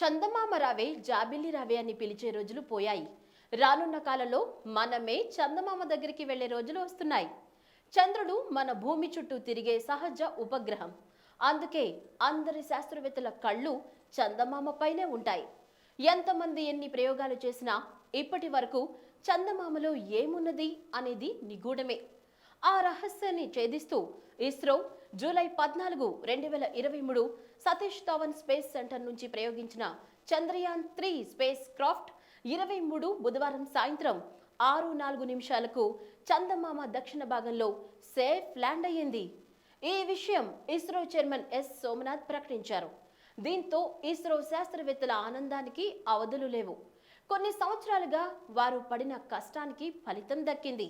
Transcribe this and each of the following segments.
చందమామ రావే జాబిల్లి రావే అని పిలిచే రోజులు పోయాయి. రానున్న కాలంలో మనమే చందమామ దగ్గరికి వెళ్లే రోజులు వస్తున్నాయి. చంద్రుడు మన భూమి చుట్టూ తిరిగే సహజ ఉపగ్రహం. అందుకే అందరి శాస్త్రవేత్తల కళ్ళు చందమామ పైనే ఉంటాయి. ఎంతమంది ఎన్ని ప్రయోగాలు చేసినా ఇప్పటి వరకు చందమామలో ఏమున్నది అనేది నిగూఢమే. ఆ రహస్యాన్ని ఛేదిస్తూ ISRO July 14, 2023 Satish Dhawan space centre నుంచి ప్రయోగించిన చంద్రయాన్-3 స్పేస్ క్రాఫ్ట్ 23 బుధవారం సాయంత్రం 6:04 చందమామ దక్షిణ భాగంలో సేఫ్ ల్యాండ్ అయ్యింది. ఈ విషయం ఇస్రో చైర్మన్ ఎస్ సోమనాథ్ ప్రకటించారు. దీంతో ఇస్రో శాస్త్రవేత్తల ఆనందానికి అవధులు లేవు. కొన్ని సంవత్సరాలుగా వారు పడిన కష్టానికి ఫలితం దక్కింది.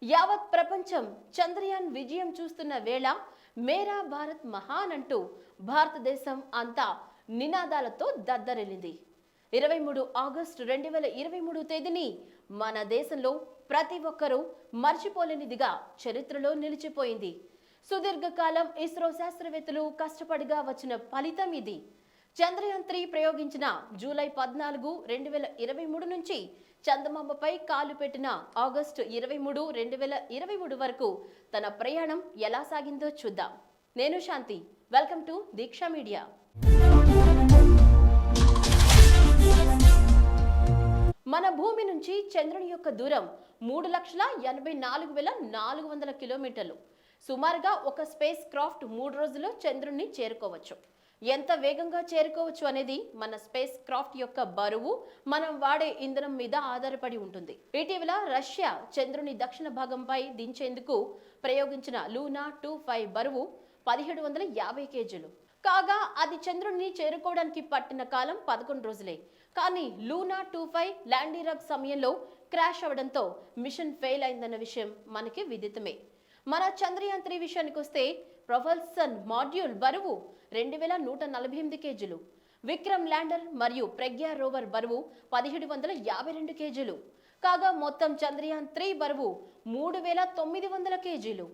యావత్ ప్రపంచం చంద్రయాన్ విజయం చూస్తున్న వేళ మేరా భారత్ మహాన్ అంటూ భారతదేశం అంతా నినాదాలతో దద్దరిల్లింది. 23 ఆగస్టు 2023 తేదీని మన దేశంలో ప్రతి ఒక్కరూ మర్చిపోలేనిదిగా చరిత్రలో నిలిచిపోయింది. సుదీర్ఘకాలం ఇస్రో శాస్త్రవేత్తలు కష్టపడిగా వచ్చిన ఫలితం ఇది. చంద్రయాన్-3 ప్రయోగించిన జూలై 14, 2023 నుంచి చందమామపై కాలు పెట్టిన ఆగస్టు 23, 2023 వరకు తన ప్రయాణం ఎలా సాగిందో చూద్దాం. నేను Shanti. Welcome to Deeksha media. మన భూమి నుంచి చంద్రుని యొక్క దూరం 3,84,400 కిలోమీటర్లు. సుమారుగా ఒక స్పేస్ క్రాఫ్ట్ 3 రోజుల్లో చంద్రుణ్ణి చేరుకోవచ్చు. ఎంత వేగంగా చేరుకోవచ్చు అనేది మన స్పేస్ క్రాఫ్ట్ యొక్క బరువు, మనం వాడే ఇంధనం మీద ఆధారపడి ఉంటుంది. ఇటీవల రష్యా చంద్రుని దక్షిణ భాగంపై దించేందుకు ప్రయోగించిన లూనా 25 బరువు 1750 కేజీలు కాగా అది చంద్రుడిని చేరుకోవడానికి పట్టిన కాలం 11 రోజులే. కానీ లూనా 25 ల్యాండింగ్ సమయంలో క్రాష్ అవడంతో మిషన్ ఫెయిల్ అయిందన్న విషయం మనకి విదితమే. మన చంద్రయాన్-3 విషయానికి వస్తే ప్రొపల్సన్ మాడ్యూల్ బరువు 2148 కేజీలు, విక్రమ్ ల్యాండర్ మరియు ప్రజ్ఞా రోవర్ బరువు 1752 కేజీలు కాగా మొత్తం చంద్రయాన్-3 బరువు 3900 కేజీలు.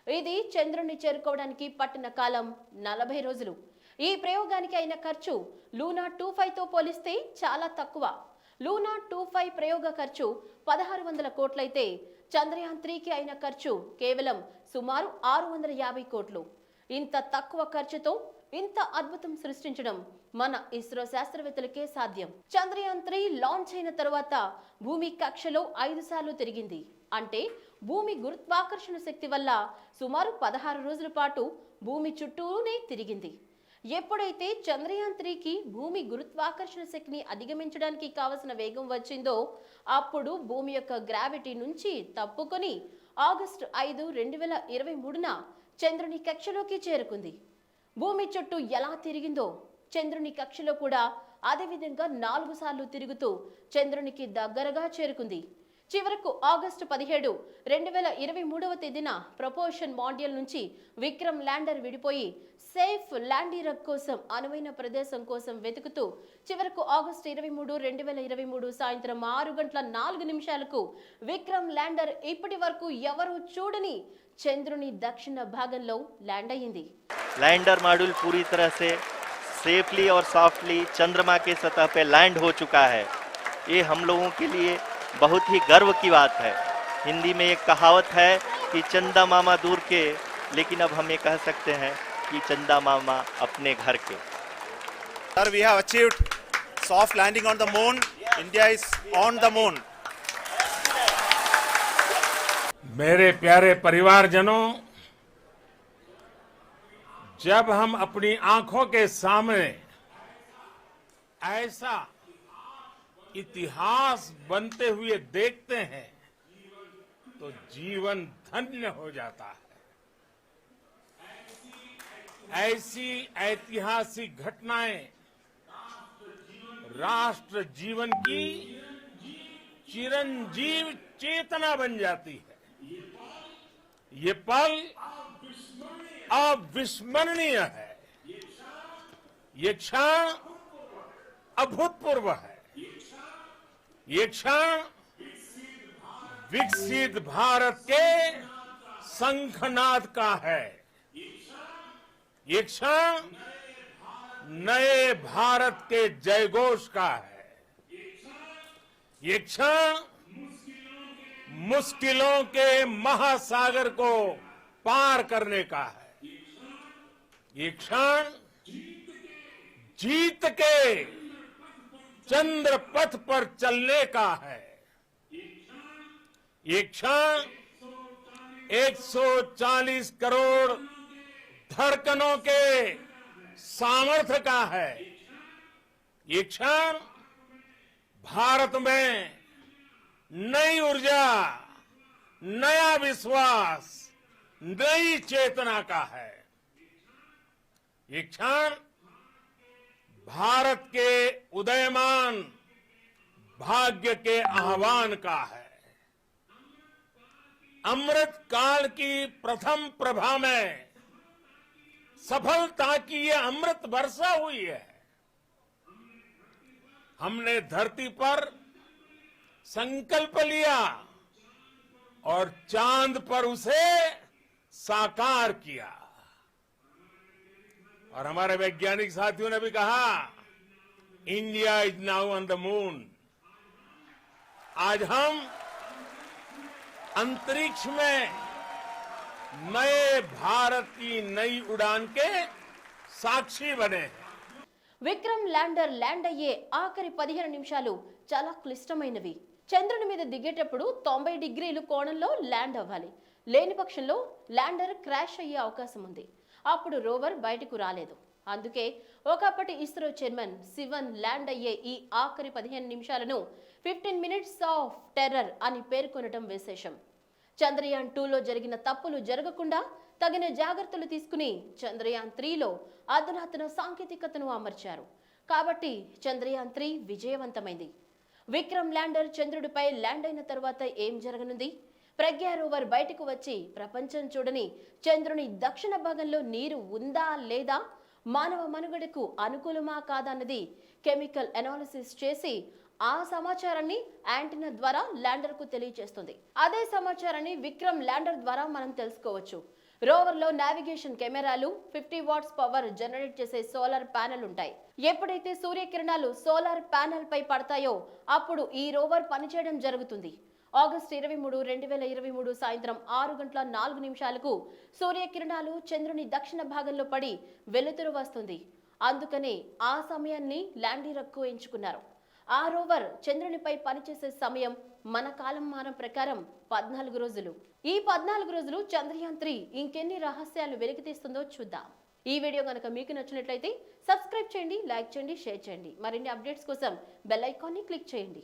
ఇది చంద్రుణ్ణి చేరుకోవడానికి పట్టిన కాలం 40 రోజులు. ఈ ప్రయోగానికి అయిన ఖర్చు లూనా 25తో పోలిస్తే చాలా తక్కువ. లూనా 25 ప్రయోగ ఖర్చు 1600 కోట్లయితే చంద్రయాన్-3కి అయిన ఖర్చు కేవలం సుమారు 650 కోట్లు. ఇంత తక్కువ ఖర్చుతో ఇంత అద్భుతం సృష్టించడం మన ఇస్రో శాస్త్రవేత్తలకే సాధ్యం. చంద్రయాన్-3 లాంచ్ అయిన తర్వాత భూమి కక్షలో 5 సార్లు తిరిగింది. అంటే భూమి గురుత్వాకర్షణ శక్తి వల్ల సుమారు 16 రోజుల పాటు భూమి చుట్టూనే తిరిగింది. ఎప్పుడైతే చంద్రయాన్-3కి భూమి గురుత్వాకర్షణ శక్తిని అధిగమించడానికి కావలసిన వేగం వచ్చిందో అప్పుడు భూమి యొక్క గ్రావిటీ నుంచి తప్పుకొని ఆగస్టు 5, 2023న చంద్రుని కక్షలోకి చేరుకుంది. భూమి చుట్టూ ఎలా తిరిగిందో చంద్రుని కక్షలో కూడా అదే విధంగా 4 సార్లు తిరుగుతూ చంద్రునికి దగ్గరగా చేరుకుంది. చివరకు ఆగస్టు 17, 2023 తేదీన ప్రపోషన్ మాడ్యూల్ నుంచి విక్రమ్ ల్యాండర్ విడిపోయి సేఫ్ ల్యాండింగ్ కోసం అనువైన ప్రదేశం కోసం వెతుకుతూ చివరకు ఆగస్టు 23, 2023 సాయంత్రం 6:04 విక్రమ్ ల్యాండర్ ఇప్పటి వరకు ఎవరు చూడని చంద్రుని దక్షిణ భాగంలో ల్యాండ్ అయ్యింది. लैंडर मॉड्यूल पूरी तरह से सेफली और सॉफ्टली चंद्रमा के सतह पे लैंड हो चुका है। ये हम लोगों के लिए बहुत ही गर्व की बात है। हिंदी में एक कहावत है कि चंदा मामा दूर के, लेकिन अब हम ये कह सकते हैं कि चंदा मामा अपने घर के। Sir, we have achieved soft landing on the moon. India is on the moon. मेरे प्यारे परिवारजनों, जब हम अपनी आंखों के सामने ऐसा इतिहास बनते हुए देखते हैं तो जीवन धन्य हो जाता है। ऐसी ऐतिहासिक घटनाएं राष्ट्र जीवन की चिरंजीव चेतना बन जाती है। ये पल अविस्मरणीय है। ये क्षण अभूतपूर्व है। ये क्षण विकसित भारत के शंखनाद का है। ये क्षण नए भारत के जयघोष का है। ये क्षण मुश्किलों के महासागर को पार करने का है। ये क्षण जीत के चंद्र पथ पर चलने का है। ये क्षण 140 करोड़ धड़कनों के सामर्थ्य का है। ये क्षण भारत में नई ऊर्जा, नया विश्वास, नई चेतना का है। ये क्षण भारत के उदयमान भाग्य के आह्वान का है। अमृत काल की प्रथम प्रभा में सफलता की ये अमृत वर्षा हुई है। हमने धरती पर संकल्प लिया और चांद पर उसे साकार किया। और हमारे वैज्ञानिक साथियों ने भी कहा, India is now on the moon. आज हम अंतरिक्ष में नए भारत की नई उड़ान के साक्षी बने हैं। విక్రమ్ ల్యాండర్ ల్యాండ్ అయ్యే ఆఖరి 15 నిమిషాలు చాలా క్లిష్టమైనవి. చంద్రుని మీద దిగేటప్పుడు 90 డిగ్రీలు కోణంలో ల్యాండ్ అవ్వాలి. లేని పక్షంలో ల్యాండర్ క్రాష్ అయ్యే అవకాశం ఉంది. అప్పుడు రోవర్ బయటకు రాలేదు. అందుకే ఒకప్పటి ఇస్రో చైర్మన్ శివన్ ల్యాండ్ అయ్యే ఈ ఆఖరి 15 నిమిషాలను 15 మినిట్స్ ఆఫ్ టెర్రర్ అని పేర్కొనడం విశేషం. చంద్రయాన్ 2లో జరిగిన తప్పులు జరగకుండా తగిన జాగ్రత్తలు తీసుకుని చంద్రయాన్ 3లో అధునాతన సాంకేతికతను అమర్చారు. కాబట్టి చంద్రయాన్ 3 విజయవంతమైంది. విక్రమ్ ల్యాండర్ చంద్రుడిపై ల్యాండ్ అయిన తర్వాత ఏం జరగనుంది? ప్రజ్ఞా రోవర్ బయటకు వచ్చి ప్రపంచం చూడని చంద్రుని దక్షిణ భాగంలో నీరు ఉందా లేదా, మానవ మనుగడకు అనుకూలమా కాదా అన్నది కెమికల్ అనాలిసిస్ చేసి ఆ సమాచారాన్ని యాంటీనా ద్వారా ల్యాండర్ కు తెలియజేస్తుంది. అదే సమాచారాన్ని విక్రమ్ ల్యాండర్ ద్వారా మనం తెలుసుకోవచ్చు. రోవర్ లో నావిగేషన్ కెమెరాలు, 50 వాట్స్ పవర్ జనరేట్ చేసే సోలార్ ప్యానెల్ ఉంటాయి. ఎప్పుడైతే సూర్యకిరణాలు సోలార్ ప్యానెల్ పై పడతాయో అప్పుడు ఈ రోవర్ పనిచేయడం జరుగుతుంది. ఆగస్టు 23, 2023 సాయంత్రం 6:04 సూర్యకిరణాలు చంద్రుని దక్షిణ భాగంలో పడి వెలుతురు వస్తుంది. అందుకనే ఆ సమయాన్ని ల్యాండర్ కు ఎంచుకున్నారు. ఆ రోవర్ చంద్రునిపై పనిచేసే సమయం మన కాలమానం ప్రకారం 14 రోజులు. ఈ 14 రోజులు చంద్రయాన్ 3 ఇంకెన్ని రహస్యాలు వెలికితీస్తుందో చూద్దాం. ఈ వీడియో కనుక మీకు నచ్చినట్లయితే సబ్స్క్రైబ్ చేయండి, లైక్ చేయండి, షేర్ చేయండి. మరిన్ని అప్డేట్స్ కోసం బెల్ ఐకాన్ని క్లిక్ చేయండి.